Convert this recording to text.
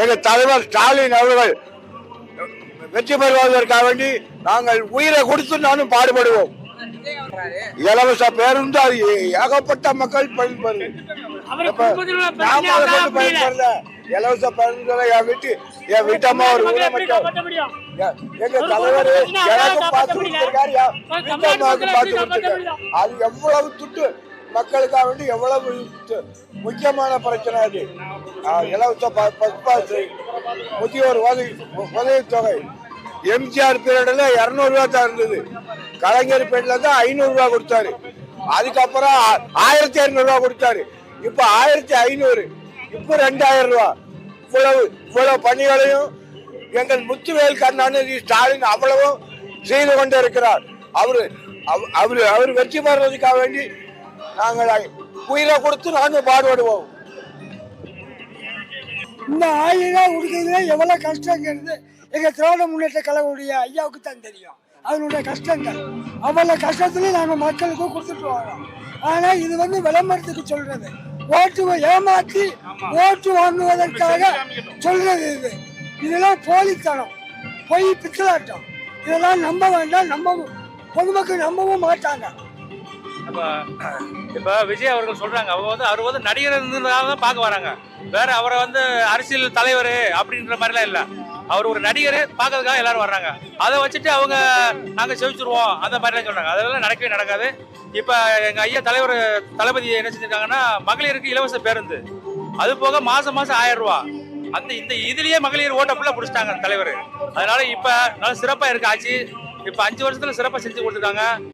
எங்கள் தலைவர் ஸ்டாலின் அவர்கள் வெற்றி பெறுவதற்காக வேண்டி நாங்கள் உயிரை கொடுத்து நானும் பாடுபடுவோம். இலவச பேருந்து அது ஏகப்பட்ட மக்கள் பயன்படுது. இலவச பேருந்து என் வீட்டம்மா ஒரு எங்க தலைவர் எனக்கு பார்த்து கொடுத்திருக்காரு, வீட்டம்மாவுக்கு பார்த்து கொடுத்திருக்காரு. அது எவ்வளவு துட்டு மக்களுக்காக வேண்டி எவ்வளவு முக்கியமான பிரச்சனை. அது இலவச பஸ் பாஸ், முதியோர் உதவித்தொகை எம்ஜிஆர் பீரியட்ல 200 ரூபா தான் இருந்தது. கலைஞர் பீரியட்ல தான் 500 ரூபா கொடுத்தாரு. அதுக்கப்புறம் 1200 ரூபா கொடுத்தாரு. இப்ப 1500, இப்ப 2000 ரூபா. இவ்வளவு பணிகளையும் எங்கள் முத்துவேல் கருணாநிதி ஸ்டாலின் அவ்வளவும் செய்து கொண்டு இருக்கிறார். அவர் வெற்றி பெறுவதற்காக வேண்டி நாங்கள் உயிரை கொடுத்து நாங்கள் பாடுபடுவோம். இந்த 1000 ரூபா கொடுக்கறதுல எவ்வளவு கஷ்டங்கிறது எங்க திராவிட முன்னேற்ற கழகத்துடைய ஐயாவுக்கு தான் தெரியும். அதனுடைய கஷ்டங்கள் அவ்வளவு கஷ்டத்துல நாங்க மக்களுக்கு கொடுத்துட்டு வரோம். ஆனா இது விளம்பரத்துக்கு சொல்றது, ஓட்டு ஏமாற்றி ஓட்டு வாங்குவதற்காக சொல்றது. இதெல்லாம் போலித்தனம், பொய் பித்தலாட்டம். இதெல்லாம் நம்ப வேண்டாம், பொதுமக்கள் நம்பவும் மாட்டாங்க. இப்ப விஜய் அவர்கள் சொல்றாங்க, அவங்க அவர் நடிகர் தான் பார்க்க வராங்க. வேற அவரை அரசியல் தலைவர் அப்படின்ற மாதிரிலாம் இல்ல. அவர் ஒரு நடிகர் பார்க்கறதுக்காக எல்லாரும் வர்றாங்க. அதை வச்சுட்டு அவங்க நாங்க செவிச்சிருவோம் அந்த மாதிரிலாம் சொல்றாங்க. அதெல்லாம் நடக்கவே நடக்காது. இப்ப எங்க ஐயா தலைவர் தளபதி என்ன செஞ்சிருக்காங்கன்னா, மகளிருக்கு இலவச பேருந்து, அது போக மாசம் 1000 ரூபா. இந்த இதுலயே மகளிர் ஓட்ட ஃபுல்லா புடிச்சிட்டாங்க தலைவர். அதனால இப்ப நல்ல சிறப்பா இருக்கு ஆட்சி. இப்ப 5 வருஷத்துல சிறப்பா செஞ்சு கொடுத்துருக்காங்க.